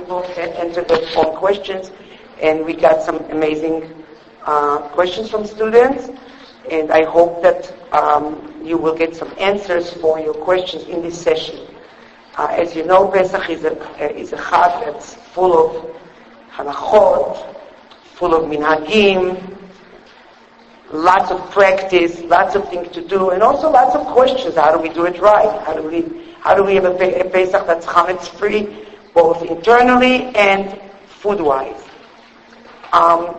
People entered their own questions, and we got some amazing questions from students. And I hope that you will get some answers for your questions in this session. As you know, Pesach is a Chag that's full of halachot, full of minhagim, lots of practice, lots of things to do, and also lots of questions. How do we do it right? How do we have a Pesach that's chametz free, both internally and food-wise?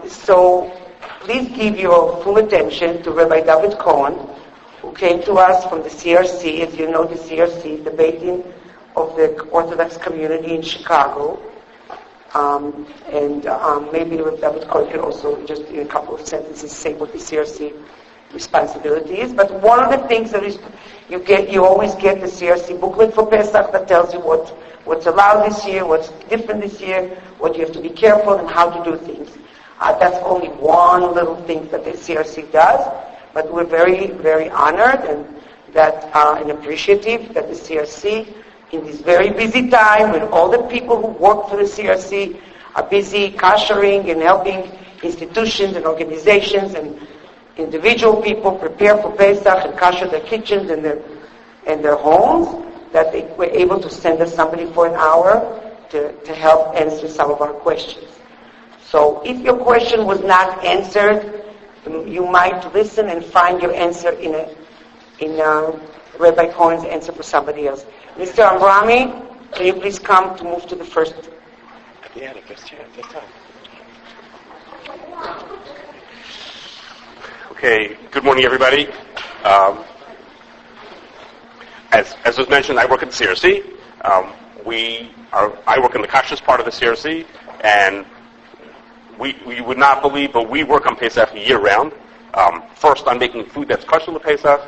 So please give your full attention to Rabbi David Cohen, who came to us from the CRC. As you know, the CRC is the Beit Din of the Orthodox community in Chicago. Maybe Rabbi David Cohen can also just in a couple of sentences say what the CRC responsibility is. But one of the things that is you always get the CRC booklet for Pesach that tells you what's allowed this year, what's different this year, what you have to be careful, and how to do things. That's only one little thing that the CRC does, but we're very, very honored and appreciative that the CRC, in this very busy time, when all the people who work for the CRC are busy kashering and helping institutions and organizations and individual people prepare for Pesach and kasher their kitchens and their homes, that they were able to send us somebody for an hour to help answer some of our questions. So if your question was not answered, you might listen and find your answer in Rabbi Cohen's answer for somebody else. Mr. Ambrami, can you please come to move to the first? Yeah, the first chair, this time. Okay, good morning, everybody. As was mentioned, I work at the CRC. I work in the Kashrus part of the CRC, and we would not believe, but we work on Pesach year-round. First, I'm making food that's kosher to Pesach.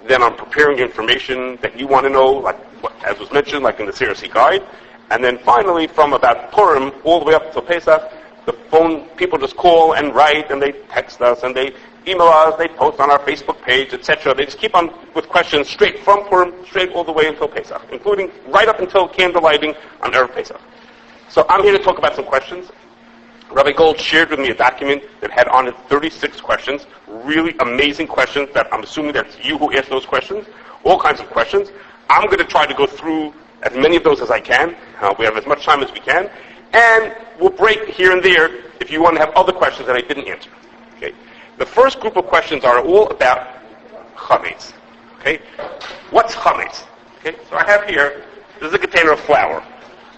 Then I'm preparing information that you want to know, like as was mentioned, like in the CRC guide. And then finally, from about Purim all the way up to Pesach, the phone people just call and write, and they text us, and they email us, they post on our Facebook page, etc. They just keep on with questions straight from Purim, straight all the way until Pesach, including right up until candle lighting on Erev Pesach. So I'm here to talk about some questions. Rabbi Gold shared with me a document that had on it 36 questions, really amazing questions that I'm assuming that's you who asked those questions, all kinds of questions. I'm going to try to go through as many of those as I can. We have as much time as we can. And we'll break here and there if you want to have other questions that I didn't answer. Okay. The first group of questions are all about chametz. Okay. What's chametz? Okay. So I have here, this is a container of flour.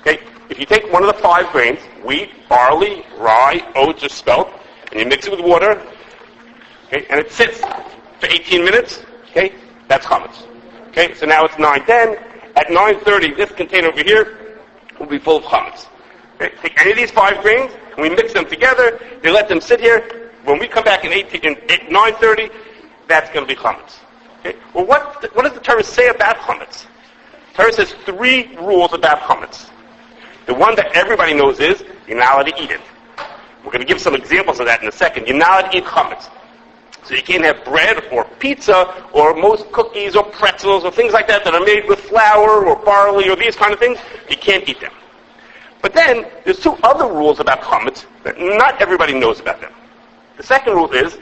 Okay. If you take one of the 5 grains, wheat, barley, rye, oats, or spelt, and you mix it with water, okay, and it sits for 18 minutes, okay, that's chametz. Okay, so now it's 9:10. At 9:30, this container over here will be full of chametz. Okay, take any of these 5 grains, and we mix them together. You let them sit here. When we come back in 9:30, that's going to be chametz. Okay, well, what does the Torah say about chametz? The Torah says 3 rules about chametz. The one that everybody knows is, you're not allowed to eat it. We're going to give some examples of that in a second. You're not allowed to eat chametz. So you can't have bread or pizza or most cookies or pretzels or things like that are made with flour or barley or these kind of things. You can't eat them. But then, there's 2 other rules about chametz that not everybody knows about them. The second rule is,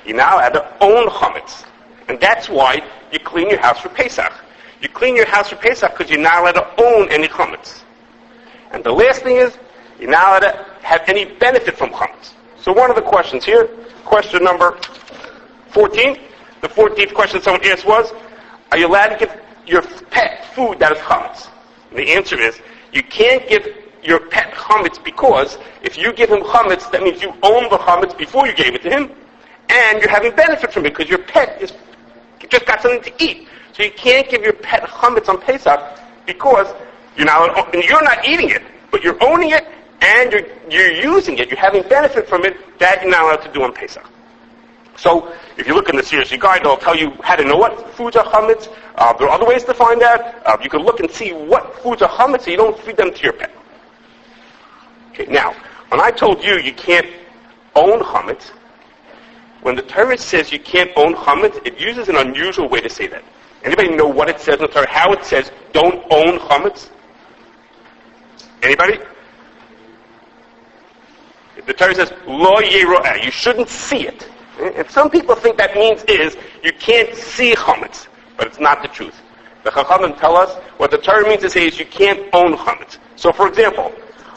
you're not allowed to own chametz. And that's why you clean your house for Pesach. You clean your house for Pesach because you're not allowed to own any chametz. And the last thing is, you're not allowed to have any benefit from chametz. So one of the questions here, question number 14, the 14th question someone asked was, are you allowed to give your pet food that is chametz? And the answer is, you can't give your pet chametz because if you give him chametz, that means you own the chametz before you gave it to him, and you're having benefit from it because your pet just got something to eat. So you can't give your pet chametz on Pesach because you're not eating it, but you're owning it and you're using it. You're having benefit from it that you're not allowed to do on Pesach. So if you look in the CRC guide, they'll tell you how to know what foods are chametz. There are other ways to find out. You can look and see what foods are chametz so you don't feed them to your pet. Okay, now, when I told you you can't own chametz, when the Torah says you can't own chametz, it uses an unusual way to say that. Anybody know what it says in the Torah? How it says don't own chametz? Anybody? The Torah says, lo yero'eh, you shouldn't see it. And some people think that means is, you can't see chametz. But it's not the truth. The Chachamim tell us, what the Torah means to say is you can't own chametz. So for example,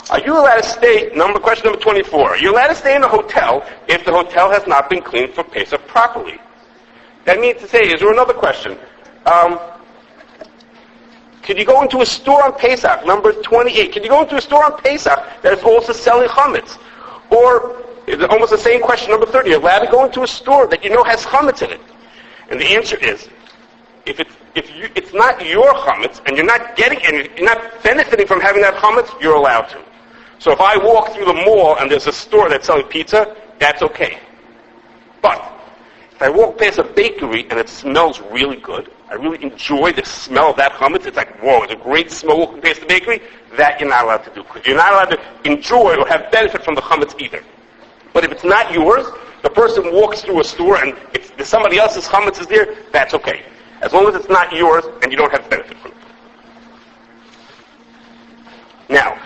are you allowed to stay, question number 24, are you allowed to stay in a hotel if the hotel has not been cleaned for Pesach properly? That means to say, is there another question? Could you go into a store on Pesach, number 28, could you go into a store on Pesach that is also selling chametz? Or, is it almost the same question, number 30, you're allowed to go into a store that you know has chametz in it? And the answer is, if it's not your chametz, and you're not benefiting from having that chametz, you're allowed to. So if I walk through the mall and there's a store that's selling pizza, that's okay. But if I walk past a bakery and it smells really good, I really enjoy the smell of that chametz, it's like, whoa, it's a great smell walking past the bakery, that you're not allowed to do. Because you're not allowed to enjoy or have benefit from the chametz either. But if it's not yours, the person walks through a store and somebody else's chametz is there, that's okay. As long as it's not yours and you don't have benefit from it. Now,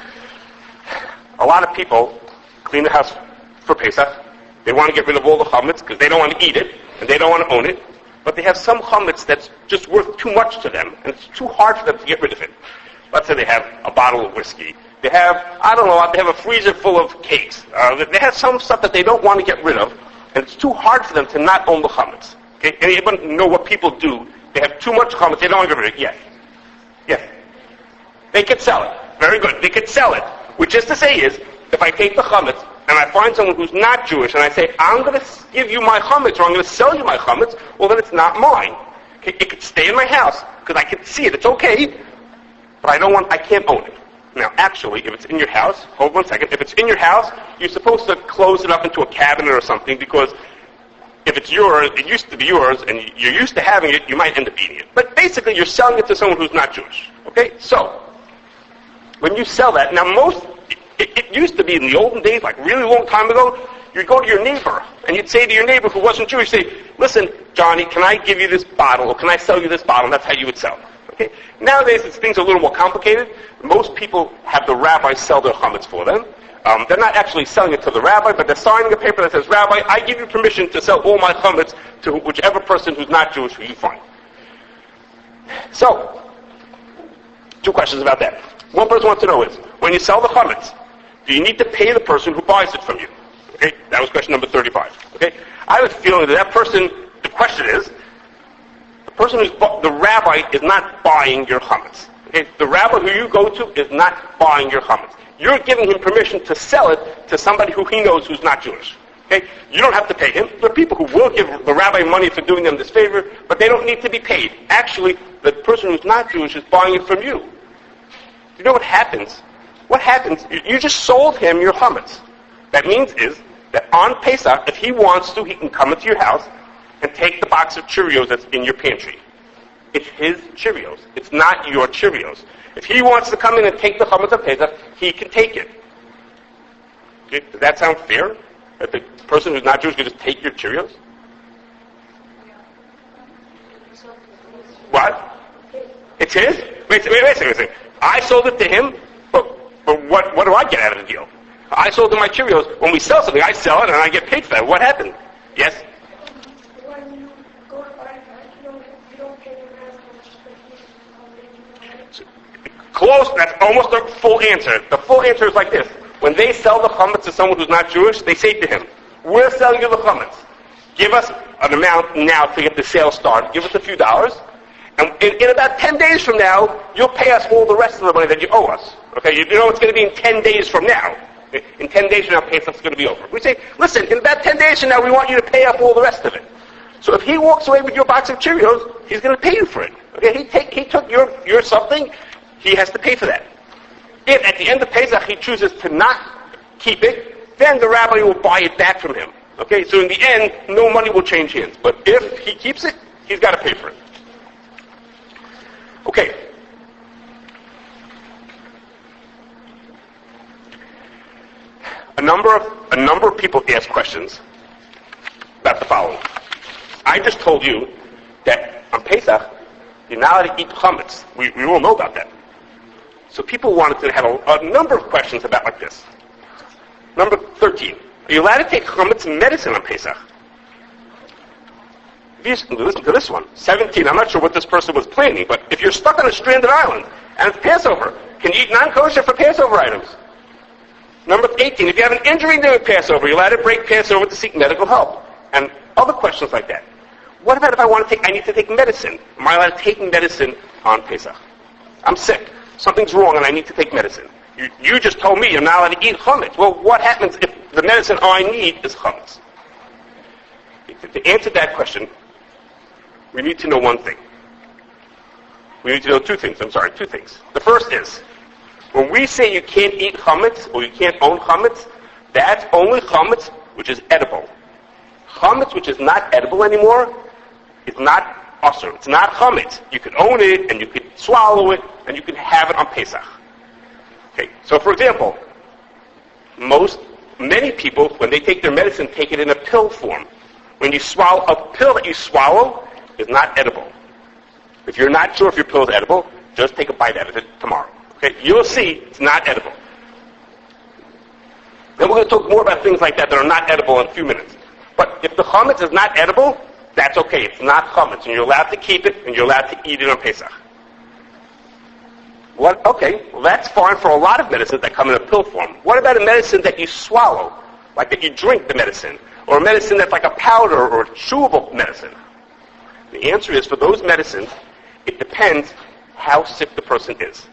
a lot of people clean the house for Pesach. They want to get rid of all the chametz because they don't want to eat it and they don't want to own it. But they have some chametz that's just worth too much to them and it's too hard for them to get rid of it. Let's say they have a bottle of whiskey. They have, they have a freezer full of cakes. They have some stuff that they don't want to get rid of and it's too hard for them to not own the chametz. Okay? Anybody know what people do? They have too much chametz, they don't want to get rid of it. Yes. Yes. They could sell it. Very good. They could sell it. Which is to say is, if I take the chametz and I find someone who's not Jewish and I say, I'm going to give you my chametz or I'm going to sell you my chametz, well then it's not mine. Okay? It could stay in my house because I can see it. It's okay, but I can't own it. Now actually, if it's in your house, hold 1 second, if it's in your house, you're supposed to close it up into a cabinet or something because if it's yours, it used to be yours, and you're used to having it, you might end up eating it. But basically, you're selling it to someone who's not Jewish. Okay? So, when you sell that, now it used to be in the olden days, like really long time ago, you'd go to your neighbor, and you'd say to your neighbor who wasn't Jewish, say, listen, Johnny, can I give you this bottle, or can I sell you this bottle? And that's how you would sell it. Okay? Nowadays, things are a little more complicated. Most people have the rabbi sell their chametz for them. They're not actually selling it to the rabbi, but they're signing a paper that says, Rabbi, I give you permission to sell all my chametz to whichever person who's not Jewish who you find. So, 2 questions about that. One person wants to know is, when you sell the chametz, do you need to pay the person who buys it from you? Okay, that was question number 35. Okay, I have a feeling that person, the question is, the rabbi is not buying your chametz. Okay, the rabbi who you go to is not buying your chametz. You're giving him permission to sell it to somebody who he knows who's not Jewish. Okay? You don't have to pay him. There are people who will give the rabbi money for doing them this favor, but they don't need to be paid. Actually, the person who's not Jewish is buying it from you. You know what happens? What happens? You just sold him your chametz. That means is that on Pesach, if he wants to, he can come into your house and take the box of Cheerios that's in your pantry. It's his Cheerios. It's not your Cheerios. If he wants to come in and take the chametz of Pesach, he can take it. Okay? Does that sound fair? That the person who's not Jewish can just take your Cheerios? What? It's his? Wait a second. I sold it to him, but what do I get out of the deal? I sold him my Cheerios. When we sell something, I sell it and I get paid for that. What happened? Yes? When you go to buy that, you don't pay him as much, but Close, that's almost a full answer. The full answer is like this. When they sell the chametz to someone who's not Jewish, they say to him, we're selling you the chametz. Give us an amount now to get the sale started. Give us a few dollars. And in about 10 days from now, you'll pay us all the rest of the money that you owe us. Okay, you know it's going to be in 10 days from now. In 10 days from now, Pesach's going to be over. We say, listen, in about 10 days from now, we want you to pay up all the rest of it. So if he walks away with your box of Cheerios, he's going to pay you for it. Okay, he took your something, he has to pay for that. If at the end of Pesach he chooses to not keep it, then the rabbi will buy it back from him. Okay, so in the end, no money will change hands. But if he keeps it, he's got to pay for it. Okay. A number of people ask questions about the following. I just told you that on Pesach, you're not allowed to eat chametz. We all know about that. So people wanted to have a number of questions about like this. Number 13. Are you allowed to take chametz medicine on Pesach? Listen to this one. 17. I'm not sure what this person was planning, but if you're stuck on a stranded island and it's Passover, can you eat non-kosher for Passover items? Number 18. If you have an injury during Passover, you're allowed to break Passover to seek medical help. And other questions like that. What about if I need to take medicine? Am I allowed to take medicine on Pesach? I'm sick. Something's wrong and I need to take medicine. You just told me you're not allowed to eat chametz. Well, what happens if the medicine I need is chametz? To answer that question, we need to know one thing. We need to know two things. The first is, when we say you can't eat chametz or you can't own chametz, that's only chametz which is edible. Chametz which is not edible anymore is not usher. It's not chametz. You could own it and you could swallow it and you could have it on Pesach. Okay, so for example, many people, when they take their medicine, take it in a pill form. When you swallow, a pill that you swallow is not edible. If you're not sure if your pill is edible, just take a bite out of it tomorrow. Okay, you'll see it's not edible. Then we're going to talk more about things like that are not edible in a few minutes. But if the chametz is not edible, that's okay. It's not chametz, and you're allowed to keep it, and you're allowed to eat it on Pesach. What? Okay, well that's fine for a lot of medicines that come in a pill form. What about a medicine that you swallow, like that you drink the medicine, or a medicine that's like a powder or a chewable medicine? The answer is, for those medicines, it depends how sick the person is.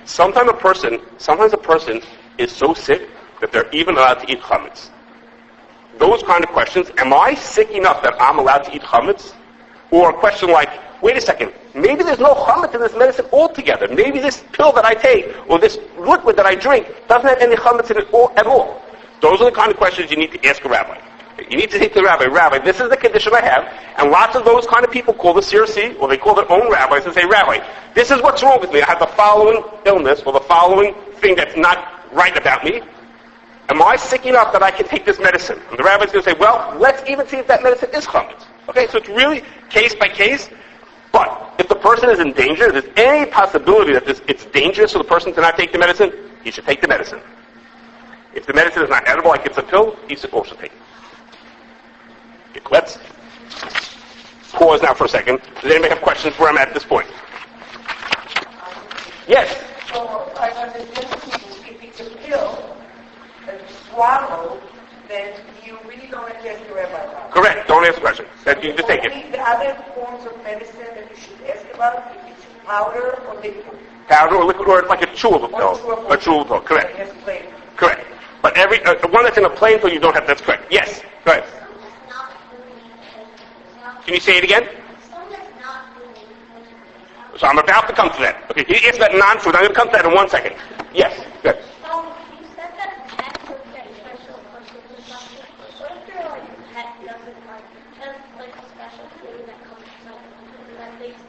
Sometimes a person is so sick that they're even allowed to eat chametz. Those kind of questions, am I sick enough that I'm allowed to eat chametz? Or a question like, wait a second, maybe there's no chametz in this medicine altogether. Maybe this pill that I take, or this liquid that I drink, doesn't have any chametz in it at all. Those are the kind of questions you need to ask a rabbi. You need to say to the rabbi, this is the condition I have, and lots of those kind of people call the CRC, or they call their own rabbis and say, Rabbi, this is what's wrong with me. I have the following illness, or the following thing that's not right about me. Am I sick enough that I can take this medicine? And the rabbi's going to say, well, let's even see if that medicine is chametz. Okay, so it's really case by case. But if the person is in danger, if there's any possibility that it's dangerous for the person to not take the medicine, he should take the medicine. If the medicine is not edible, like it's a pill, he should also take it. Okay, let's pause now for a second. Does anybody have questions where I'm at this point? Yes? So I understand if it's a pill that you swallow, then you really don't have to ask the rabbi about it. Correct. Don't ask the question. That you just take it. Only the other forms of medicine that you should ask about, if it's powder or liquid. Powder or liquid, or like a chewable pill. A chewable pill. Correct. Yes, plain. Correct. But the one that's in a plain pill, you don't have. That's correct. Yes. Go ahead. Can you say it again? So I'm about to come to that. Okay, you asked about non-food. I'm going to come to that in 1 second. Yes, good. You said that pets would get special personal. What if your pet doesn't has a special food that comes from that makes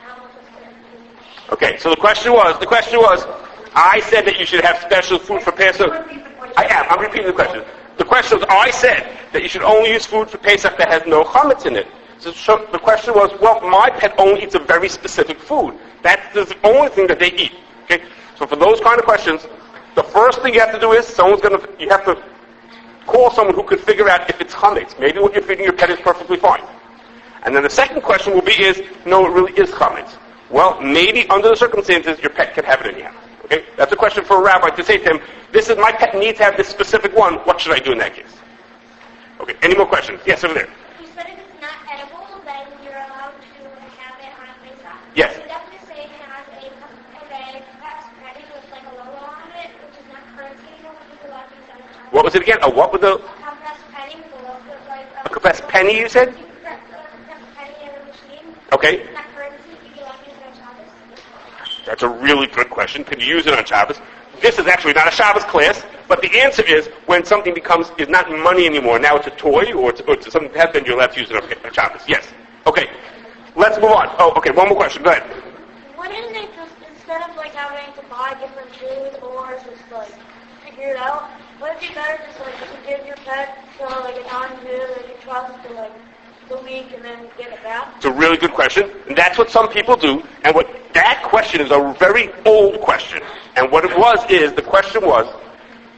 how much is there? Okay, so the question was, I said that you should have special food for Pesach. I'm repeating the question. The question was, I said that you should only use food for Pesach that has no chametz in it. So the question was, well, my pet only eats a very specific food. That's the only thing that they eat. Okay? So for those kind of questions, the first thing you have to do is you have to call someone who could figure out if it's chametz. Maybe what you're feeding your pet is perfectly fine. And then the second question will be no, it really is chametz. Well, maybe under the circumstances, your pet can have it anyhow. Okay? That's a question for a rabbi to say to him, my pet needs to have this specific one. What should I do in that case? Okay, any more questions? Yes, over there. You said if it's not edible, then you're allowed to have it on Pesach. Yes. You definitely say it has a press penny with like a logo on it, which is not currency anymore, which is allowed to use on Pesach. What was it again? A what with the... A compressed penny with a logo, like... A compressed penny, you said? You press a penny in a machine. Okay. It's not currency, you can use it on Shabbos. That's a really good question. Could you use it on Shabbos? This is actually not a Shabbos class, but the answer is when something is not money anymore, now it's a toy, or it's something to have, then you're allowed to use it on Shabbos. Yes. Okay. Let's move on. Oh, okay, one more question. Go ahead. Wouldn't it just, instead of like having to buy different food or just like figure it out, would it be better just like to give your pet to like a non-Jew that you trust for like the week and then get it back? It's a really good question, and that's what some people do. And that question is a very old question. And what it was is, the question was,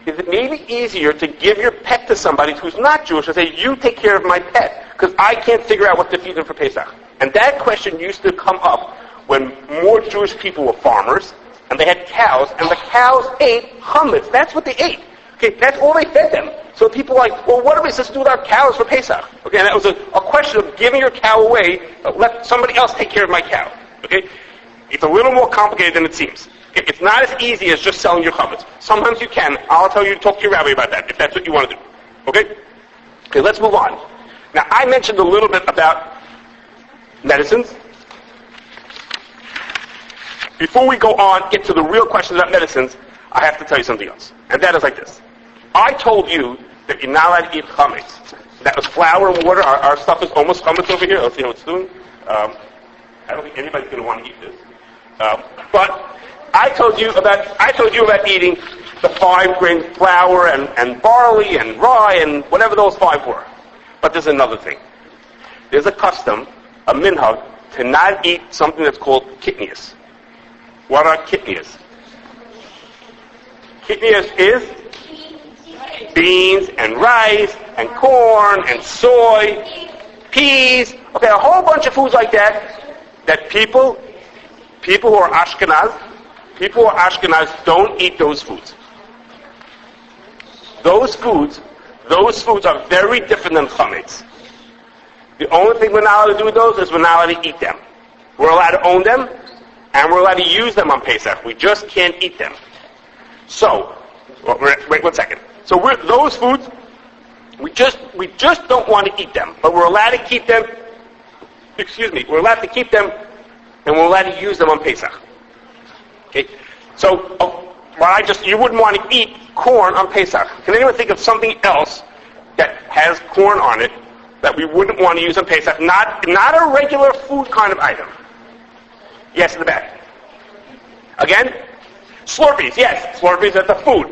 is it maybe easier to give your pet to somebody who's not Jewish and say, you take care of my pet, because I can't figure out what to feed them for Pesach? And that question used to come up when more Jewish people were farmers, and they had cows, and the cows ate chametz. That's what they ate. Okay, that's all they fed them. So people were like, well, what are we supposed to do with our cows for Pesach? Okay, and that was a question of giving your cow away, let somebody else take care of my cow. Okay? It's a little more complicated than it seems. It's not as easy as just selling your chametz. Sometimes you can. I'll tell you to talk to your rabbi about that, if that's what you want to do. Okay? Okay, let's move on. Now, I mentioned a little bit about medicines. Before we go on, get to the real questions about medicines, I have to tell you something else. And that is like this. I told you that you're not allowed to eat chametz. That was flour and water. Our stuff is almost chametz over here. Let's see how it's doing. I don't think anybody's going to want to eat this. But I told you about eating the 5 grain flour and barley and rye and whatever those 5 were. But there's another thing. There's a custom, a minhag, to not eat something that's called kitnias. What are kitnias? Kitnias is beans and rice and corn and soy, peas, okay, a whole bunch of foods like that people who are Ashkenaz don't eat those foods. Those foods are very different than chametz. The only thing we're not allowed to do with those is we're not allowed to eat them. We're allowed to own them, and we're allowed to use them on Pesach. We just can't eat them. So, wait 1 second. So those foods, we just don't want to eat them, but we're allowed to keep them. We're allowed to keep them, and we're allowed to use them on Pesach. Okay. So, you wouldn't want to eat corn on Pesach. Can anyone think of something else that has corn on it that we wouldn't want to use on Pesach? Not a regular food kind of item. Yes, in the back. Again? Slurpees, yes. Slurpees are the food.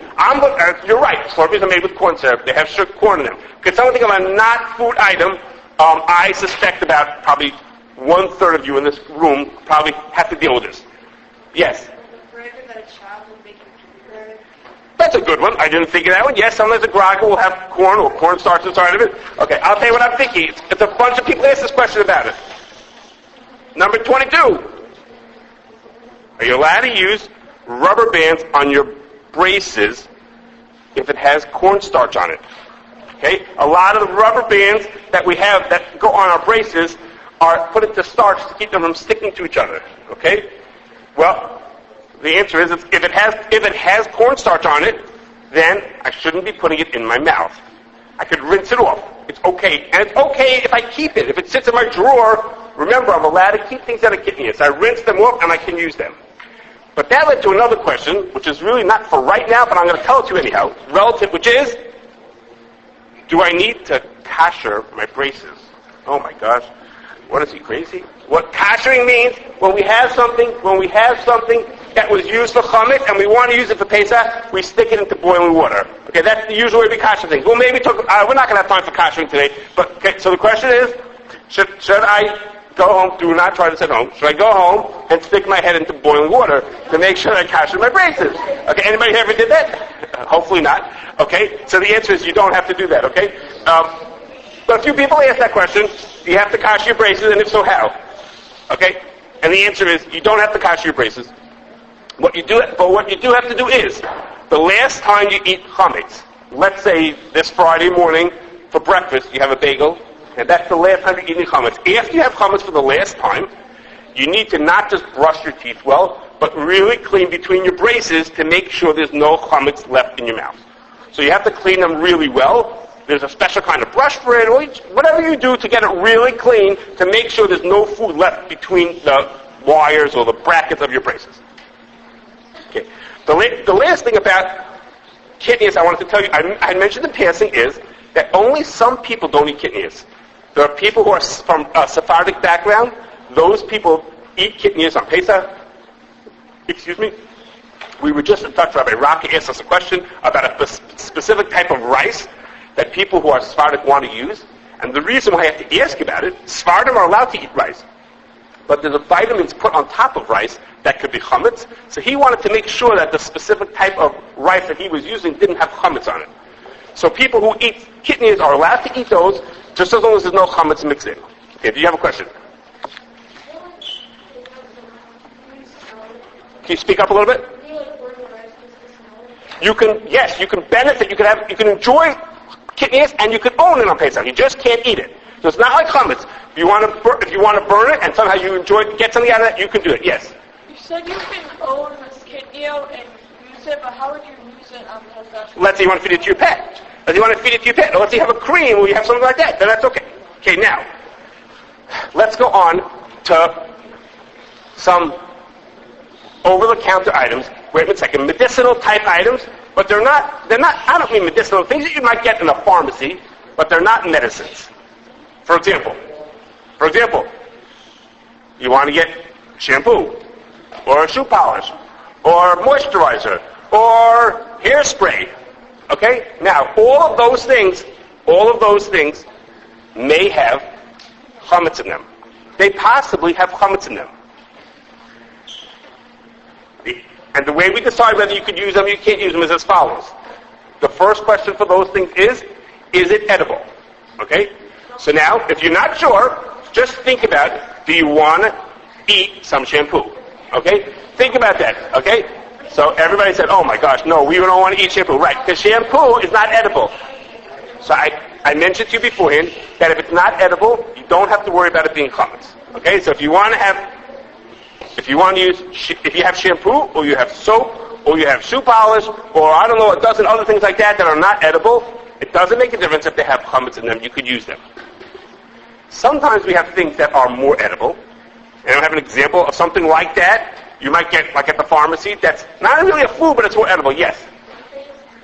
You're right. Slurpees are made with corn syrup. They have corn in them. Could someone think of a not food item? I suspect about probably 1/3 of you in this room probably have to deal with this. Yes? That's a good one. I didn't think of that one. Yes, sometimes a graga will have corn or cornstarch inside of it. Okay, I'll tell you what I'm thinking. It's a bunch of people ask this question about it. Number 22. Are you allowed to use rubber bands on your braces if it has cornstarch on it? Okay? A lot of the rubber bands that we have that go on our braces are put into starch to keep them from sticking to each other. Okay? Well, the answer is if it has cornstarch on it, then I shouldn't be putting it in my mouth. I could rinse it off. It's okay. And it's okay if I keep it. If it sits in my drawer, remember, I'm allowed to keep things out of kitnias. I rinse them off and I can use them. But that led to another question, which is really not for right now, but I'm going to tell it to you anyhow, relative, which is, do I need to kasher my braces? Oh my gosh. What is he, crazy? What kashering means, when we have something that was used for chametz and we want to use it for Pesach, we stick it into boiling water. Okay, that's the usual way we kasher things. Well, maybe we're not going to have time for kashering today, but okay, so the question is, should I go home? Do not try this at home. Should I go home and stick my head into boiling water to make sure I kasher my braces? Okay, anybody ever did that? Hopefully not. Okay, so the answer is you don't have to do that. Okay, but a few people ask that question. Do you have to kasher your braces, and if so, how? Okay, and the answer is you don't have to kasher your braces. What you do have to do is the last time you eat chametz. Let's say this Friday morning for breakfast you have a bagel. And that's the last time you're eating chametz. After you have chametz for the last time, you need to not just brush your teeth well, but really clean between your braces to make sure there's no chametz left in your mouth. So you have to clean them really well. There's a special kind of brush for it, or whatever you do to get it really clean to make sure there's no food left between the wires or the brackets of your braces. Okay. The last thing about kitnias I wanted to tell you, I mentioned in passing, is that only some people don't eat kitnias. There are people who are from a Sephardic background. Those people eat kitnias on Pesach. Excuse me. We were just in touch. Rabbi Raki asked us a question about a specific type of rice that people who are Sephardic want to use. And the reason why I have to ask about it, Sephardim are allowed to eat rice. but there's vitamins put on top of rice that could be chametz. So he wanted to make sure that the specific type of rice that he was using didn't have chametz on it. So people who eat kidneys are allowed to eat those, just as long as there's no chametz mixed in. Okay, do you have a question? Can you speak up a little bit? You can benefit, you can enjoy kidneys, and you can own it on Pesach. You just can't eat it. So it's not like chametz. If you want to burn it and somehow you get something out of it, you can do it. Yes. You said you can own this kidney and use it, but how would you use it on Pesach? Let's say you want to feed it to your pet. Let's say you want to feed it to your pet. Or let's say you have a cream or you have something like that. Then that's okay. Okay, now let's go on to some over-the-counter items. Wait a second, medicinal type items, but they're not, I don't mean medicinal, things that you might get in a pharmacy, but they're not medicines. For example, you want to get shampoo, or shoe polish, or moisturizer, or hairspray. Okay? Now, all of those things may have chametz in them. They possibly have chametz in them. And the way we decide whether you could use them or you can't use them is as follows. The first question for those things is it edible? Okay? So now, if you're not sure, just think about it. Do you want to eat some shampoo? Okay? Think about that. Okay? So everybody said, oh my gosh, no, we don't want to eat shampoo. Right, because shampoo is not edible. So I mentioned to you beforehand that if it's not edible, you don't have to worry about it being chametz. Okay? So if you have shampoo, or you have soap, or you have shoe polish, or I don't know, a dozen other things like that are not edible, it doesn't make a difference if they have chametz in them. You could use them. Sometimes we have things that are more edible. And I have an example of something like that. You might get, like at the pharmacy, that's not really a food, but it's more edible. Yes.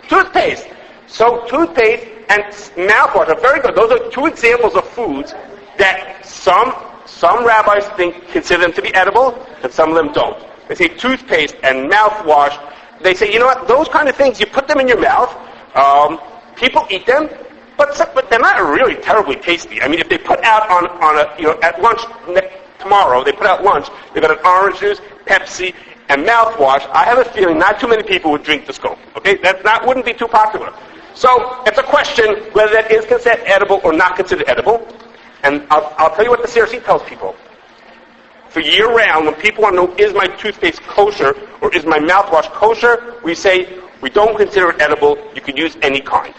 Toothpaste. So toothpaste and mouthwash are very good. Those are two examples of foods that some rabbis consider them to be edible, and some of them don't. They say toothpaste and mouthwash. They say, you know what? Those kind of things, you put them in your mouth. People eat them, but they're not really terribly tasty. I mean, if they put out at lunch tomorrow, they put out lunch. They've got an orange juice, Pepsi, and mouthwash. I have a feeling not too many people would drink the scope. Okay, that wouldn't be too popular. So it's a question whether that is considered edible or not considered edible. And I'll tell you what the CRC tells people. For year-round, when people want to know, is my toothpaste kosher or is my mouthwash kosher, we say, we don't consider it edible. You can use any kind.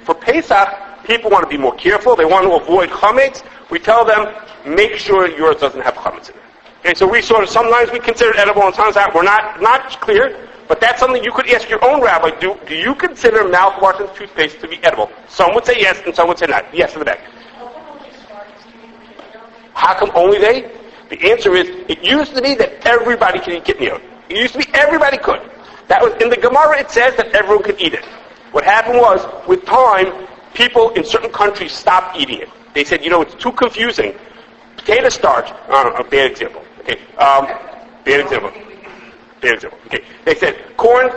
For Pesach, people want to be more careful. They want to avoid chametz. We tell them, make sure yours doesn't have chametz in it. Okay, so sometimes we consider it edible and sometimes we're not clear, but that's something you could ask your own rabbi. Do you consider mouthwash and toothpaste to be edible? Some would say yes and some would say not. Yes, in the back. How come only they? The answer is, it used to be that everybody could eat kitniyot. It used to be everybody could. That was in the Gemara. It says that everyone could eat it. What happened was, with time, people in certain countries stopped eating it. They said, it's too confusing. Potato starch. A bad example. Okay. Bad example. Okay. They said corn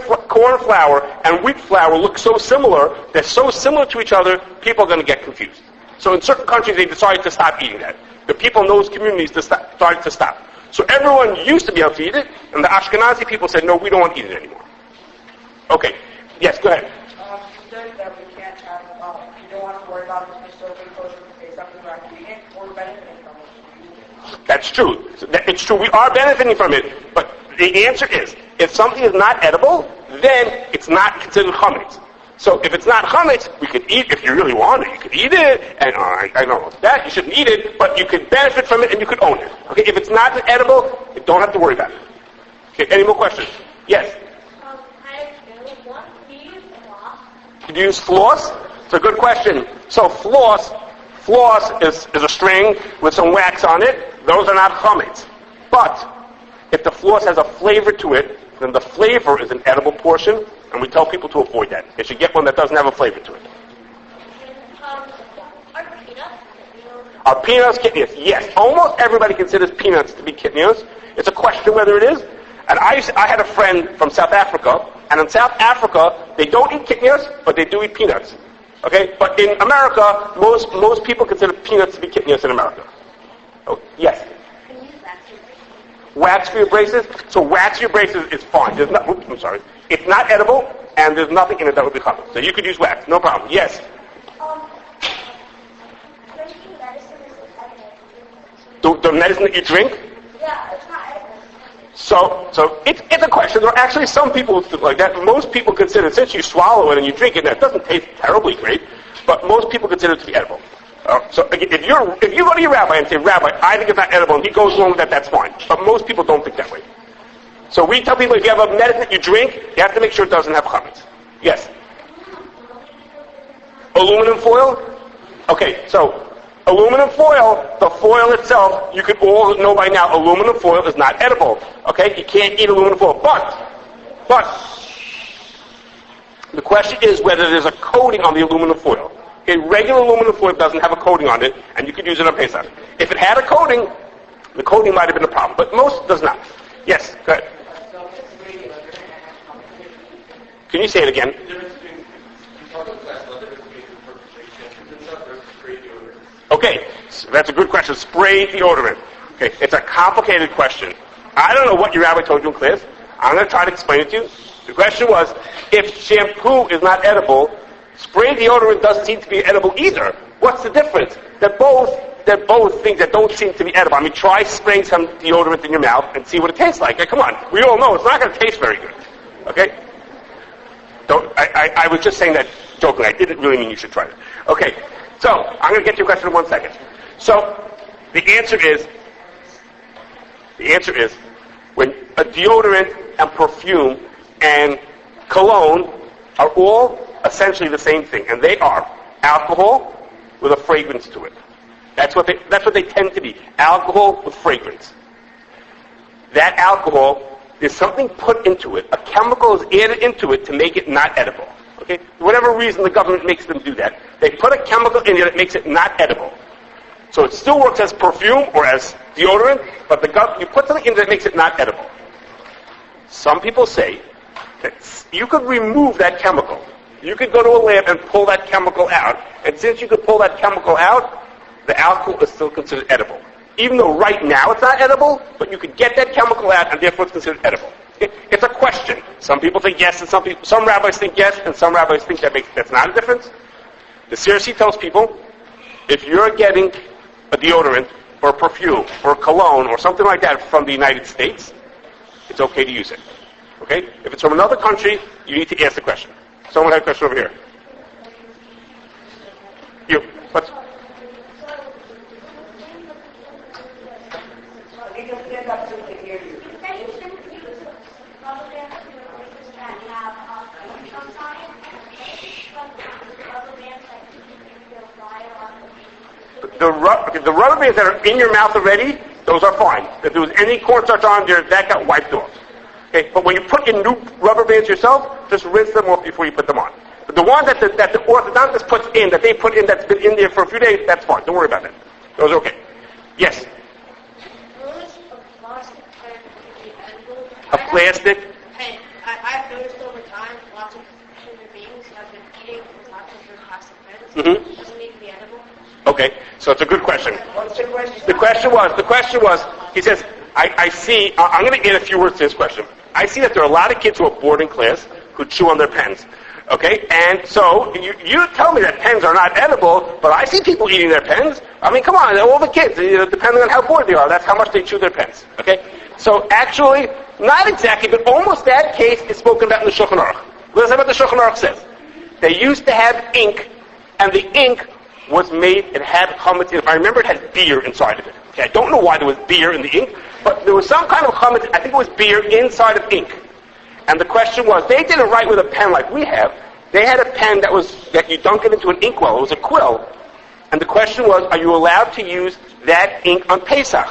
flour and wheat flour look so similar. They're so similar to each other. People are going to get confused. So in certain countries, they decided to stop eating that. The people in those communities started to stop. So everyone used to be able to eat it, and the Ashkenazi people said, no, we don't want to eat it anymore. Okay. Yes, go ahead. You said that we can't have, you don't want to worry about it if you're still kosher to say something about eating it or benefiting from it. That's true. It's true. We are benefiting from it, but the answer is, if something is not edible, then it's not considered chametz. So if it's not chametz, we could eat, if you really want it, you could eat it, and I don't know that, you shouldn't eat it, but you could benefit from it and you could own it. Okay, if it's not edible, you don't have to worry about it. Okay, any more questions? Yes? Could you use floss? It's a good question. So floss is a string with some wax on it. Those are not chametz. But if the floss has a flavor to it, then the flavor is an edible portion, and we tell people to avoid that. They should get one that doesn't have a flavor to it. Are peanuts kitnios? Yes. Almost everybody considers peanuts to be kitnios. It's a question whether it is. And I had a friend from South Africa, and in South Africa, they don't eat kitnios, but they do eat peanuts. Okay? But in America, most people consider peanuts to be kitnios in America. Oh, yes? Can you use that Wax for your braces? So wax for your braces is fine. It's not edible, and there's nothing in it that would be chametz. So you could use wax, no problem. Yes? Drinking medicine is edible. The medicine that you drink? Yeah, it's not edible. So it's a question. There are actually some people who think like that. Most people consider, since you swallow it and you drink it, that doesn't taste terribly great, but most people consider it to be edible. So again, if you go to your rabbi and say, Rabbi, I think it's not edible, and he goes along with that, that's fine. But most people don't think that way. So we tell people if you have a medicine that you drink, you have to make sure it doesn't have chametz. Yes? Aluminum foil? Okay, so aluminum foil, the foil itself, you could all know by now, aluminum foil is not edible. Okay, you can't eat aluminum foil. But, the question is whether there's a coating on the aluminum foil. Okay, regular aluminum foil doesn't have a coating on it, and you could use it on Pesach. If it had a coating, the coating might have been a problem, but most does not. Yes, go ahead. Can you say it again? Okay, so that's a good question. Spray deodorant. Okay, it's a complicated question. I don't know what your rabbi told you in class. I'm going to try to explain it to you. The question was, if shampoo is not edible, spray deodorant doesn't seem to be edible either. What's the difference? They're both things that don't seem to be edible. I mean, try spraying some deodorant in your mouth and see what it tastes like. Come on, we all know it's not going to taste very good. Okay? I was just saying that jokingly. I didn't really mean you should try it. Okay, so I'm going to get to your question in 1 second. So the answer is when a deodorant and perfume and cologne are all essentially the same thing, and they are alcohol with a fragrance to it. That's what they tend to be. Alcohol with fragrance. That alcohol, there's something put into it. A chemical is added into it to make it not edible. Okay? For whatever reason the government makes them do that. They put a chemical in it that makes it not edible. So it still works as perfume or as deodorant, but you put something in it that makes it not edible. Some people say that you could remove that chemical. You could go to a lab and pull that chemical out, and since you could pull that chemical out, the alcohol is still considered edible. Even though right now it's not edible, but you could get that chemical out, and therefore it's considered edible. It's a question. Some people think yes, and some rabbis think yes, and some rabbis think that's not a difference. The CRC tells people, if you're getting a deodorant or a perfume or a cologne or something like that from the United States, it's okay to use it. Okay? If it's from another country, you need to ask the question. Someone had a question over here. You. What's... You can stand up so we can hear you. The rubber bands that are in your mouth already, those are fine. If there was any cornstarch on there, that got wiped off. Okay, but when you put in new rubber bands yourself, just rinse them off before you put them on. But the one that the orthodontist puts in, that they put in, that's been in there for a few days, that's fine. Don't worry about that. Those are okay. Yes? A plastic? Hey, I've noticed over time, lots of human beings have been eating lots of their plastic pens. Mm-hmm. It doesn't need to be edible. Okay, so it's a good question. What's your question? The question was, he says, I see, I'm going to add a few words to this question. I see that there are a lot of kids who are bored in class who chew on their pens. Okay, and so you tell me that pens are not edible, but I see people eating their pens. I mean, come on, all the kids, depending on how bored they are, that's how much they chew their pens. Okay, so actually, not exactly, but almost that case is spoken about in the Shulchan Aruch. Listen what the Shulchan Aruch says. They used to have ink, and the ink was made, it had chametz. If I remember, it had beer inside of it. Okay, I don't know why there was beer in the ink, but there was some kind of chametz, I think it was beer inside of ink. And the question was, they didn't write with a pen like we have. They had a pen that you dunk it into an inkwell. It was a quill. And the question was, are you allowed to use that ink on Pesach?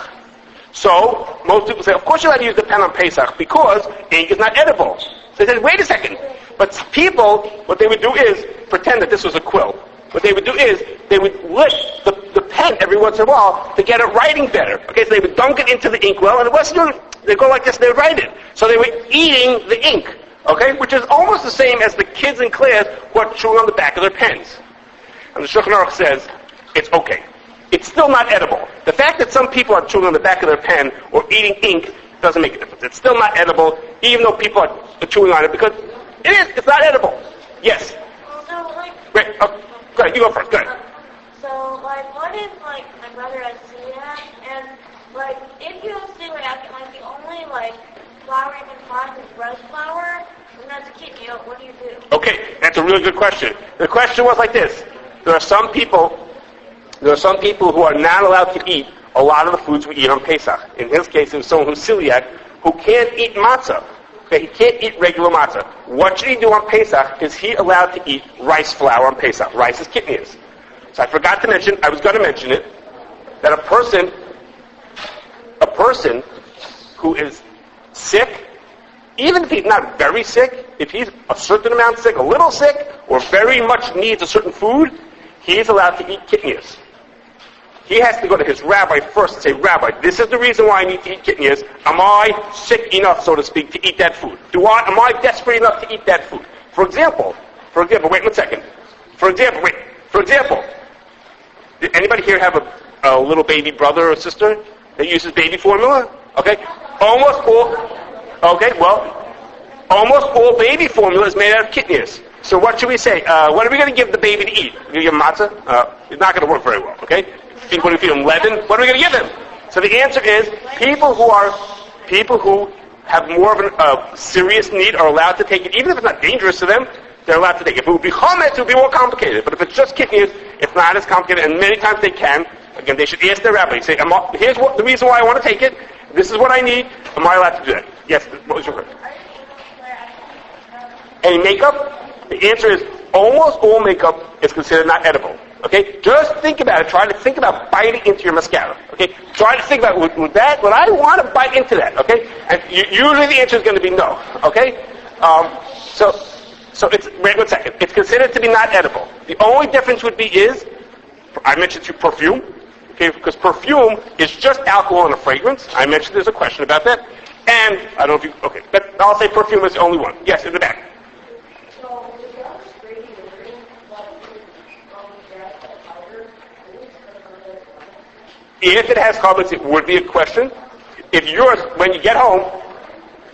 So, most people say, of course you're allowed to use the pen on Pesach because ink is not edible. So they said, wait a second. But people, what they would do is pretend that this was a quill. What they would do is, they would lick the pen every once in a while to get it writing better. Okay, so they would dunk it into the inkwell, and it wasn't, they'd go like this, and they'd write it. So they were eating the ink, okay, which is almost the same as the kids in class who are chewing on the back of their pens. And the Shulchan Aruch says, it's okay. It's still not edible. The fact that some people are chewing on the back of their pen or eating ink Doesn't make a difference. It's still not edible, even though people are chewing on it, because it is. It's not edible. Yes. So, like, Great. Go ahead. You go first. Go ahead. so, like, what if, like, my brother has celiac, and, like, if you have celiac, and, like, the only, like, flour you can find is rice flour, and that's kidney oat, what do you do? Okay, that's a really good question. The question was like this. There are some people who are not allowed to eat a lot of the foods we eat on Pesach. In his case, it was someone who's celiac who can't eat matzah. Okay, he can't eat regular matzah. What should he do on Pesach? Is he allowed to eat rice flour on Pesach? Rice is kidneys. So I forgot to mention, I was going to mention it, that a person who is sick, even if he's not very sick, if he's a certain amount sick, a little sick, or very much needs a certain food, he is allowed to eat kidneys. He has to go to his rabbi first and say, Rabbi, this is the reason why I need to eat kidneys. Am I sick enough, so to speak, to eat that food? Am I desperate enough to eat that food? For example, wait 1 second. For example, did anybody here have a little baby brother or sister that uses baby formula? Okay? Almost all baby formula is made out of kidneys. So what should we say? What are we going to give the baby to eat? We're going to give him matzah? It's not going to work very well, okay? What do we feed him? Leaven? What are we going to give him? So the answer is, people who have more of a serious need are allowed to take it, even if it's not dangerous to them, they're allowed to take it. If it would be chametz, it would be more complicated. But if it's just kidneys, it's not as complicated, and many times they can. Again, they should ask their rabbi. Say, here's the reason why I want to take it. This is what I need. Am I allowed to do that? Yes. What was your question? Any makeup? The answer is almost all makeup is considered not edible. Okay? Just think about it. Try to think about biting into your mascara. Okay? Try to think about would I want to bite into that? Okay? And usually the answer is going to be no. Okay? So it's wait 1 second. It's considered to be not edible. The only difference would be I mentioned to perfume. Okay? Because perfume is just alcohol and a fragrance. I mentioned there's a question about that. And I don't know if you okay, but I'll say perfume is the only one. Yes, in the back. If it has carbons, it would be a question. If when you get home,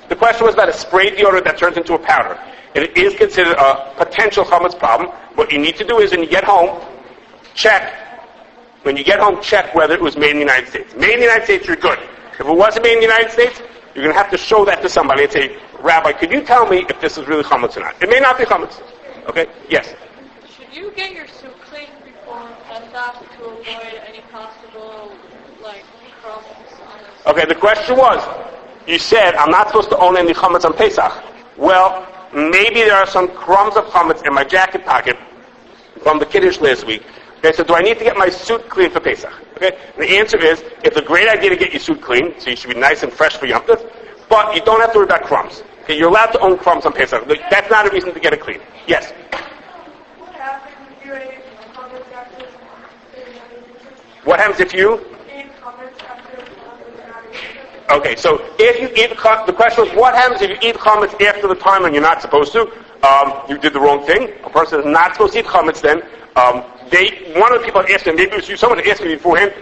the question was about a spray deodorant that turns into a powder. And it is considered a potential chametz problem. What you need to do is when you get home, check whether it was made in the United States. Made in the United States, you're good. If it wasn't made in the United States, you're going to have to show that to somebody and say, Rabbi, could you tell me if this is really chametz or not? It may not be chametz. Okay? Yes? Should you get your soup cleaned before Pesach to avoid any possible, crumbs on it? Okay, the question was, you said, I'm not supposed to own any chametz on Pesach. Well, maybe there are some crumbs of chametz in my jacket pocket from the Kiddush last week. Okay, so do I need to get my suit clean for Pesach? Okay, and the answer is, it's a great idea to get your suit clean, so you should be nice and fresh for Yom Tov, but you don't have to worry about crumbs. Okay, you're allowed to own crumbs on Pesach. That's not a reason to get it clean. Yes? What happens if you? Okay, so if you eat the question was, what happens if you eat chametz after the time when you're not supposed to? You did the wrong thing. A person is not supposed to eat chametz then. One of the people asked me, maybe it was someone asked me beforehand,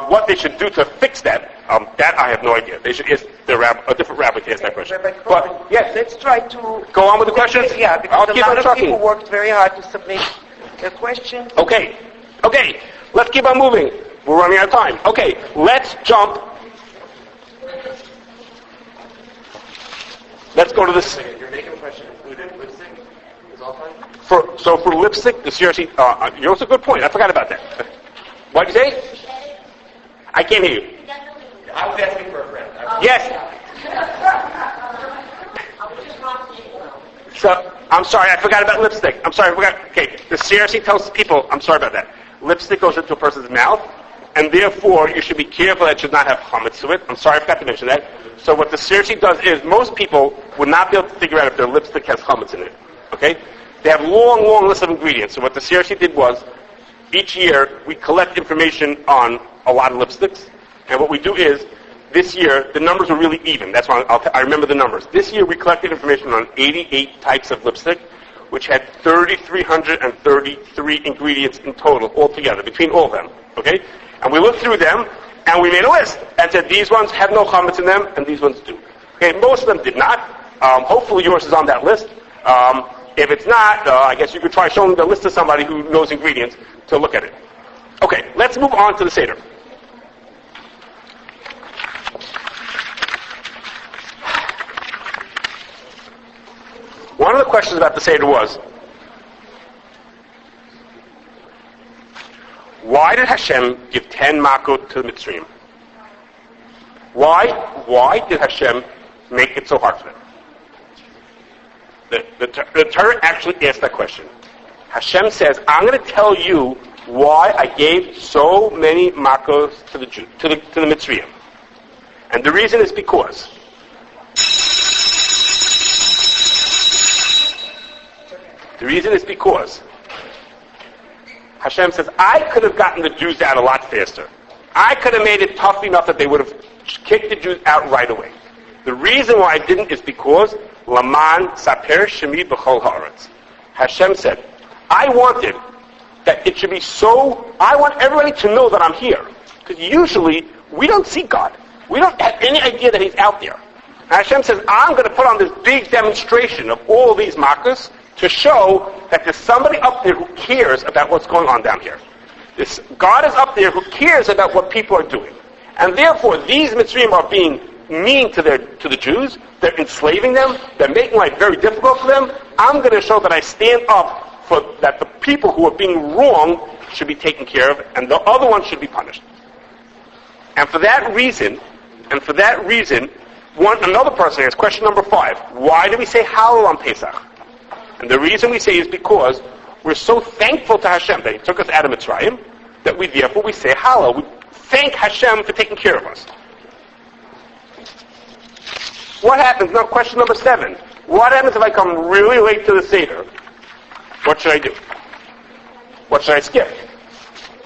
what they should do to fix that. That I have no idea. They should ask a different rabbi to ask that question. But yes, let's try to go on with the questions. Yeah, because a lot of people worked very hard to submit their questions. Okay, let's keep on moving. We're running out of time. Okay, let's jump. Let's go to this. Your makeup question included lipstick? Is all fine? For lipstick, the seriously, that's a good point. I forgot about that. What'd you say? I can't hear you. I was asking for a friend. Yes. So, I'm sorry, I forgot about lipstick. I'm sorry, I forgot. Okay, the CRC tells people, I'm sorry about that. Lipstick goes into a person's mouth, and therefore you should be careful that it should not have chametz to it. I'm sorry, I forgot to mention that. So what the CRC does is, most people would not be able to figure out if their lipstick has chametz in it. Okay? They have long lists of ingredients. So what the CRC did was, each year we collect information on a lot of lipsticks, and what we do is, this year, the numbers were really even. That's why I remember the numbers. This year we collected information on 88 types of lipstick, which had 3,333 ingredients in total, altogether, between all of them. Okay? And we looked through them, And we made a list and said these ones have no chametz in them and these ones do. Okay, most of them did not. Hopefully yours is on that list. If it's not, I guess you could try showing the list to somebody who knows ingredients to look at it. Okay, let's move on to the Seder. One of the questions about the Seder was, why did Hashem give 10 makot to the Mitzrayim? Why did Hashem make it so hard for them? The Torah actually asked that question. Hashem says, I'm going to tell you why I gave so many makos to the Mitzrayim. And the reason is because Hashem says, I could have gotten the Jews out a lot faster. I could have made it tough enough that they would have kicked the Jews out right away. The reason why I didn't is because Laman Saper Shemi B'chol Haaretz. Hashem said, I wanted that it should be so, I want everybody to know that I'm here. Because usually, we don't see God. We don't have any idea that He's out there. And Hashem says, I'm going to put on this big demonstration of all these makos to show that there's somebody up there who cares about what's going on down here. This God is up there who cares about what people are doing. And therefore, these Mitzrayim are being mean to the Jews. They're enslaving them. They're making life very difficult for them. I'm going to show that I stand up for that the people who are being wrong should be taken care of, and the other ones should be punished. And for that reason, another person asked, question number 5, why do we say Hallel on Pesach? And the reason we say is because we're so thankful to Hashem that He took us out of Mitzrayim, that we say Hallel. We thank Hashem for taking care of us. What happens? Now, question number 7. What happens if I come really late to the Seder? What should I do? What should I skip?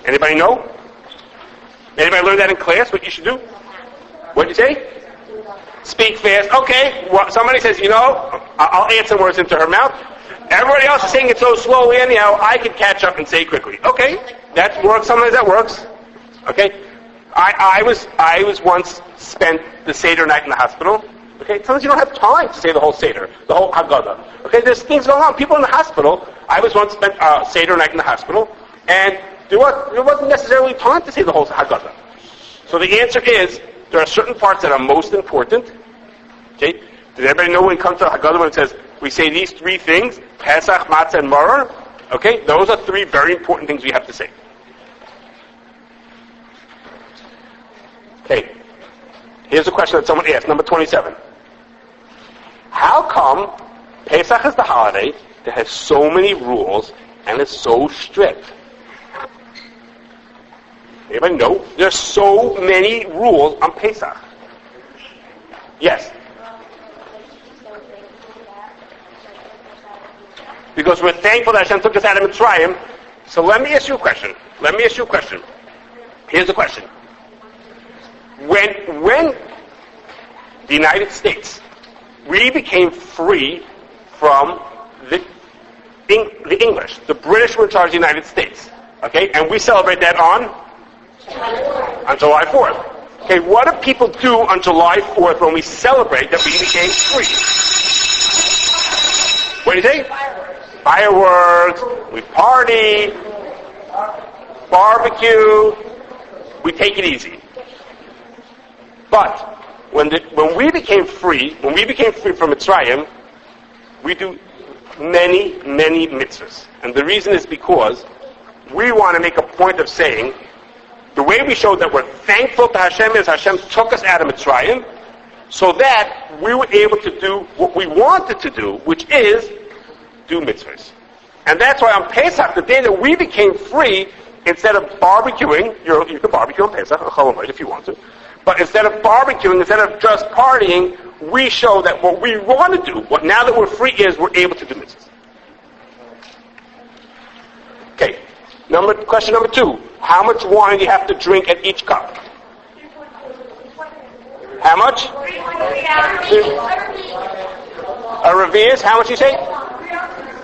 Anybody know? Anybody learn that in class, what you should do? What did you say? Speak fast. Okay, well, somebody says, I'll add some words into her mouth. Everybody else is saying it so slowly anyhow, I can catch up and say it quickly. Okay, that works. Sometimes that works. Okay, I was once spent the Seder night in the hospital. Okay, sometimes you don't have time to say the whole Seder, the whole Haggadah. Okay, there's things going on. People in the hospital. I was once spent Seder night in the hospital, and there wasn't necessarily time to say the whole Haggadah. So the answer is, there are certain parts that are most important. Okay, does everybody know when it comes to Haggadah when it says we say these 3 things, Pesach, Matzah, and Maror? Okay, those are 3 very important things we have to say. Okay, here's a question that someone asked, number 27. How come Pesach is the holiday that has so many rules and is so strict? Anybody know? There's so many rules on Pesach. Yes? Because we're thankful that Hashem took us out of Mitzrayim. So let me ask you a question. Here's the question. When the United States, we became free from the English. The British were in charge of the United States. Okay? And we celebrate that on July 4th. Okay, what do people do on July 4th when we celebrate that we became free? What do you think? Fireworks, we party, barbecue, we take it easy. But when we became free from Mitzrayim, we do many, many mitzvahs. And the reason is because we want to make a point of saying, the way we show that we're thankful to Hashem is Hashem took us out of Mitzrayim so that we were able to do what we wanted to do, which is do mitzvahs. And that's why on Pesach, the day that we became free, instead of barbecuing, you can barbecue on Pesach, if you want to, but instead of barbecuing, instead of just partying, we show that what we want to do, now that we're free, is we're able to do mitzvahs. Okay, question number 2. How much wine do you have to drink at each cup? How much? 3 A revius, how much you say?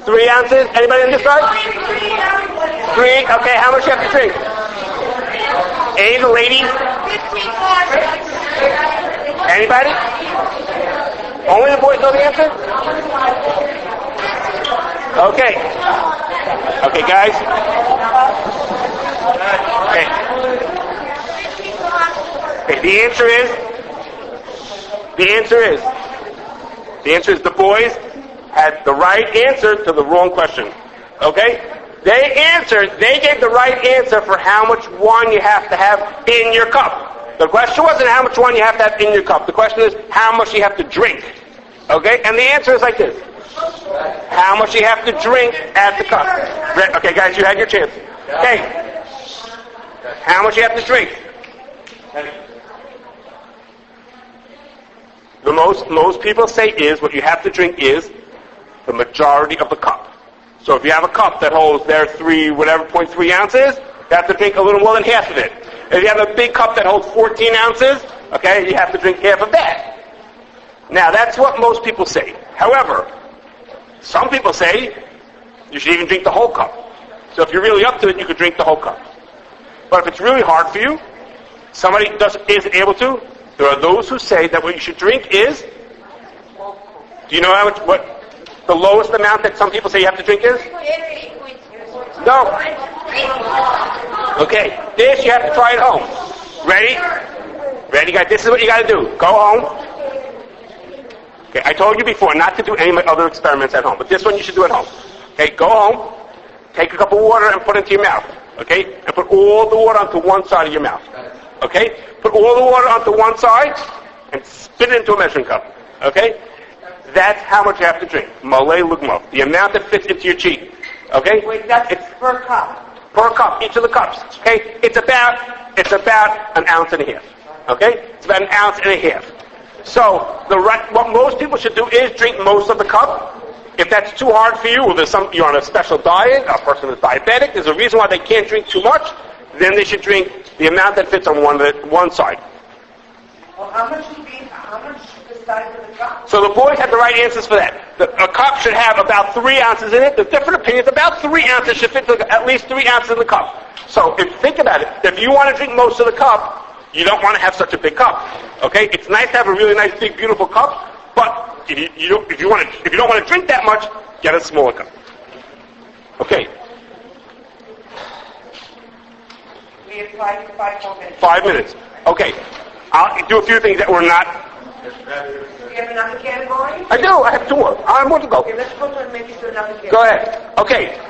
3 ounces. Anybody on this side? 3. Okay, how much you have to drink? Any of the ladies? 15 glasses. Anybody? Only the boys know the answer? Okay. Okay, guys. Okay. Okay, the answer is the boys had the right answer to the wrong question. Okay? They gave the right answer for how much wine you have to have in your cup. The question wasn't how much wine you have to have in your cup. The question is how much you have to drink. Okay? And the answer is like this. How much you have to drink at the cup. Okay, guys, you had your chance. Okay. How much you have to drink. The most people say is what you have to drink is the majority of the cup. So if you have a cup that holds their 0.3 ounces, you have to drink a little more than half of it. If you have a big cup that holds 14 ounces, okay, you have to drink half of that. Now that's what most people say. However, some people say you should even drink the whole cup. So if you're really up to it, you could drink the whole cup. But if it's really hard for you, somebody isn't able to, there are those who say that what you should drink is, do you know what the lowest amount that some people say you have to drink is? No. Okay, this you have to try at home. Ready? Ready, guys? This is what you got to do. Go home. Okay, I told you before not to do any of my other experiments at home, but this one you should do at home. Okay, go home, take a cup of water and put it into your mouth. Okay, and put all the water onto one side of your mouth. Okay, put all the water onto one side and spit it into a measuring cup. Okay, that's how much you have to drink. Malay lugma, the amount that fits into your cheek. Okay, Wait, that's per cup. per cup, each of the cups. Okay, it's about an ounce and a half. Okay, it's about an ounce and a half. So what most people should do is drink most of the cup. If that's too hard for you, or you're on a special diet, a person is diabetic, there's a reason why they can't drink too much, then they should drink the amount that fits on one side. Well, how much the size of the cup? So the boys had the right answers for that. A cup should have about 3 ounces in it. There's different opinions. About 3 ounces should fit at least 3 ounces in the cup. So think about it. If you want to drink most of the cup, you don't want to have such a big cup. Okay? It's nice to have a really nice, big, beautiful cup, but if you don't want to drink that much, get a smaller cup. Okay. We have 5 more minutes. 5 minutes. Okay. I'll do a few things that were not. Do you have another category? I do. I have 2 more. I want to go. Okay, let's go to maybe to another category. Go ahead. Okay.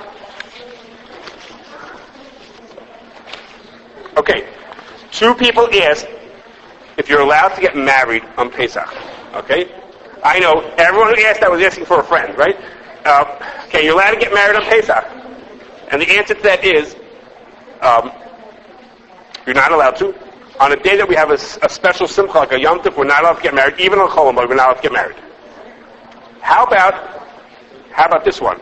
Okay. 2 people asked if you're allowed to get married on Pesach. Okay? I know everyone who asked that was asking for a friend, right? Okay, you're allowed to get married on Pesach. And the answer to that is, you're not allowed to. On a day that we have a special simcha, like a Yom Tov, we're not allowed to get married. Even on Chol Hamoed, we're not allowed to get married. How about this one?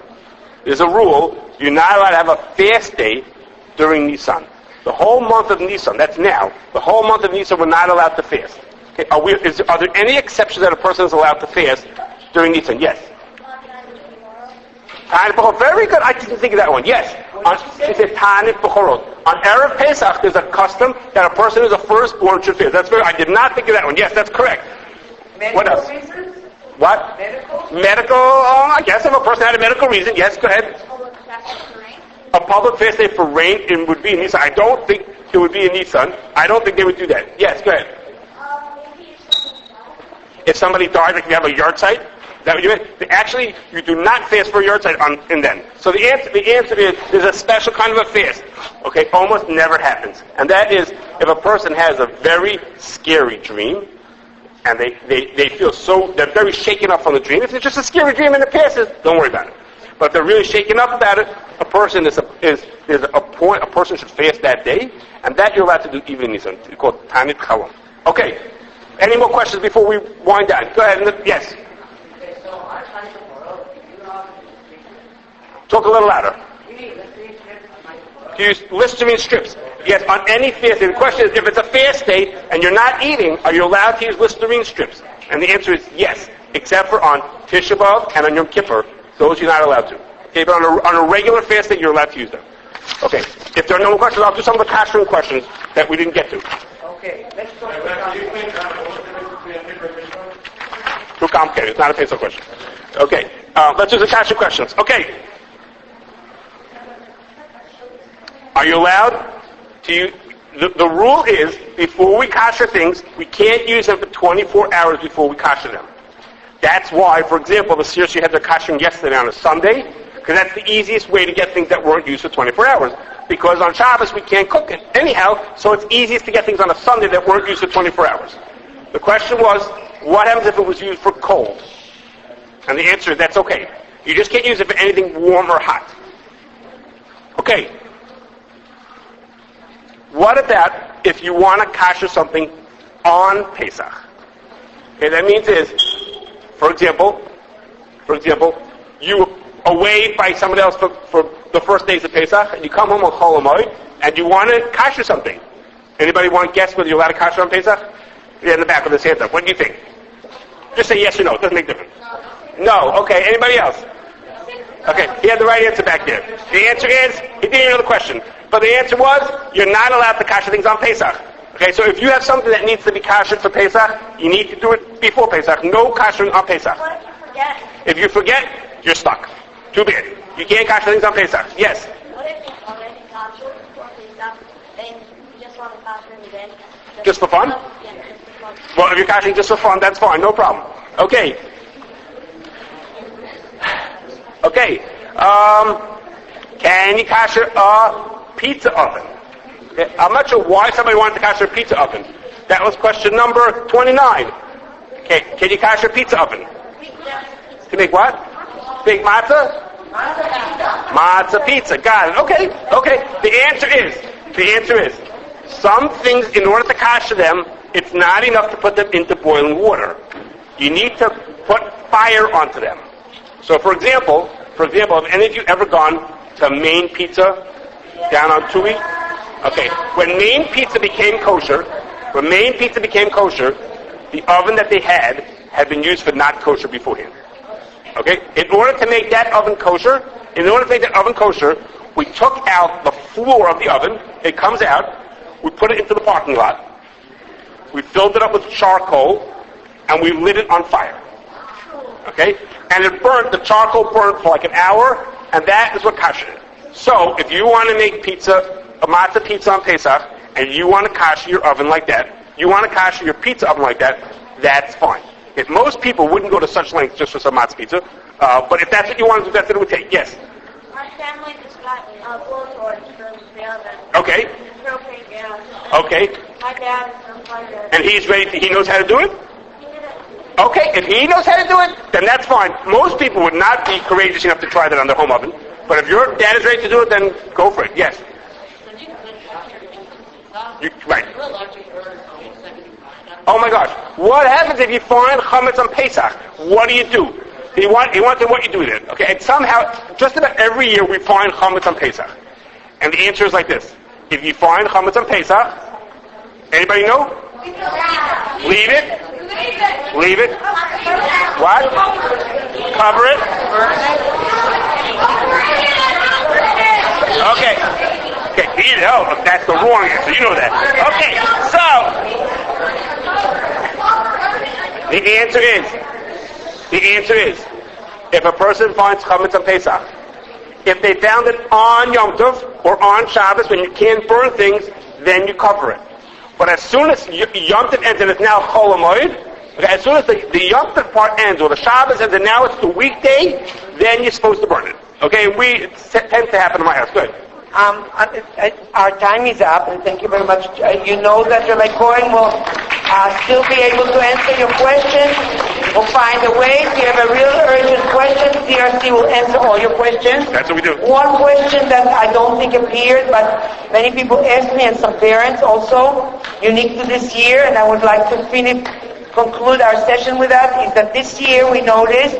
There's a rule, you're not allowed to have a fast day during Nisan. The whole month of Nisan, that's now, the whole month of Nisan we're not allowed to fast. Okay, are there any exceptions that a person is allowed to fast during Nisan? Yes. Tanit B'chorot. Very good. I didn't think of that one. Yes. She said Tanit B'chorot. On Erev Pesach, there's a custom that a person who's a firstborn should fast. I did not think of that one. Yes, that's correct. Medical What else? reasons? What? Medical? I guess if a person had a medical reason, yes, go ahead. A public fast day for rain, it would be in Nisan. I don't think it would be in Nisan. I don't think they would do that. Yes, go ahead. If somebody died, like if you have a yard site, that what you meant? Actually, you do not fast for a yard site and then. So the answer is there's a special kind of a fast. Okay, almost never happens. And that is if a person has a very scary dream and they feel they're very shaken up from the dream. If it's just a scary dream and it passes, don't worry about it. But if they're really shaken up about it, a person should fast that day, and that you're allowed to do even in Nisan. It's called Tanit Chalam. Okay. Any more questions before we wind down? Go ahead. Yes. Okay, so on Tanit B'chorot, you know, Talk a little louder. You use Listerine strips. Yes, on any fast day. The question is, if it's a fast day and you're not eating, are you allowed to use Listerine strips? And the answer is yes, except for on Tisha B'Av and on Yom Kippur. Those you're not allowed to. Okay, but on a regular fast day, you're allowed to use them. Okay. If there are no more questions, I'll do some of the kashrus questions that we didn't get to. Okay, let's go. Too complicated. It's not a Pesach question. Okay. Let's do the kashrus questions. Okay. Are you allowed to? The rule is, before we kasher things, we can't use them for 24 hours before we kasher them. That's why, for example, the Sears you had their kashering yesterday on a Sunday, because that's the easiest way to get things that weren't used for 24 hours. Because on Shabbos we can't cook it anyhow, so it's easiest to get things on a Sunday that weren't used for 24 hours. The question was, what happens if it was used for cold? And the answer is that's okay. You just can't use it for anything warm or hot. Okay. What about if you want to kasher something on Pesach? Okay, that means is, for example, you away by somebody else for the first days of Pesach, and you come home on Chol Hamoed, and you want to kasher something. Anybody want to guess whether you're allowed to kasher on Pesach? Yeah, in the back of this hand up. What do you think? Just say yes or no. It doesn't make a difference. No. Okay. Anybody else? Okay. He had the right answer back there. The answer is, he didn't know the question. But the answer was, you're not allowed to kasher things on Pesach. Okay, so if you have something that needs to be kashered for Pesach, you need to do it before Pesach. No kashering on Pesach. What if you forget? If you forget, you're stuck. Too bad. You can't kasher things on Pesach. Yes? What if you already kasher before Pesach, then you just want to kasher and then... Just for fun? Yeah, just for fun. Well, if you're kashering just for fun, that's fine. No problem. Okay. Okay. Can you kasher a pizza oven? I'm not sure why somebody wanted to kasher a pizza oven. That was question number 29. Okay, can you kasher a pizza oven? To make what? Big matzah? Matzah pizza. Got it. Okay. The answer is, some things, in order to kasher them, it's not enough to put them into boiling water. You need to put fire onto them. So, for example, have any of you ever gone to Maine Pizza down on Tui? Okay, when Maine Pizza became kosher, the oven that they had been used for not kosher beforehand. Okay, in order to make that oven kosher, we took out the floor of the oven. It comes out. We put it into the parking lot. We filled it up with charcoal, and we lit it on fire. Okay, and it burnt. The charcoal burned for like an hour, and that is what kasher is. So, if you want to make pizza, a matzah pizza on Pesach, and you want to kasher your oven like that, you want to kasher your pizza oven like that, that's fine. If most people wouldn't go to such lengths just for some matzah pizza, but if that's what you want to do, that's what it would take. Yes? My family just got a blowtorch from the oven. Okay. Propane gas. Okay. My dad is on fire. And he's ready, he knows how to do it? He did it. Okay, if he knows how to do it, then that's fine. Most people would not be courageous enough to try that on their home oven. But if your dad is ready to do it, then go for it. Yes? Right. Oh my gosh. What happens if you find chametz on Pesach? What do? He wants to what you do with it. Okay, and somehow, just about every year we find chametz on Pesach. And the answer is like this. If you find chametz on Pesach, anybody know? Leave it. Leave it. What? Cover it. Okay. Okay, oh, that's the wrong answer. You know that. Okay, so the answer is, if a person finds chametz on Pesach, if they found it on Yom Tov or on Shabbos when you can't burn things, then you cover it. But as soon as Yom Tov ends and it's now Chol Hamoed, okay, as soon as the Yom Tov part ends or the Shabbos ends and now it's the weekday, then you're supposed to burn it. Okay, it tends to happen in my house. Good. Our time is up, and thank you very much. You know that Rabbi Cohen will still be able to answer your questions. We'll find a way. If you have a real urgent question, CRC will answer all your questions. That's what we do. One question that I don't think appeared, but many people asked me, and some parents also, unique to this year, and I would like to conclude our session with that, is that this year we noticed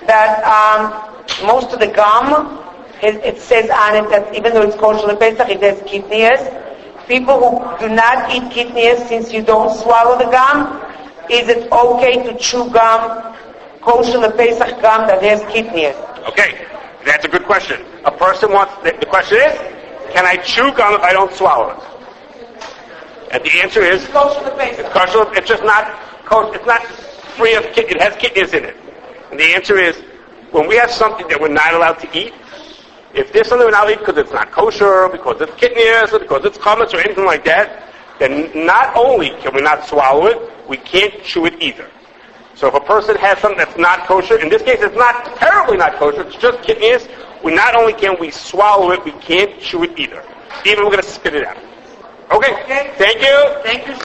that most of the gum, it says on it that even though it's kosher Pesach, it has kidneys. People who do not eat kidneys, since you don't swallow the gum, is it okay to chew gum, kosher Pesach gum that has kidneys? Okay, that's a good question. A person wants, the question is, Can I chew gum if I don't swallow it? And the answer is, It's kosher for Pesach. kosher, it's just not kosher, it's not free of kidneys, it has kidneys in it. And the answer is, when we have something that we're not allowed to eat, if there's something we're not allowed to eat because it's not kosher, because it's kidneys, or because it's chametz, or anything like that, then not only can we not swallow it, we can't chew it either. So if a person has something that's not kosher, in this case it's not terribly not kosher, it's just kidneys, we not only can we swallow it, we can't chew it either. Even we're going to spit it out. Okay. Thank you. Thank you.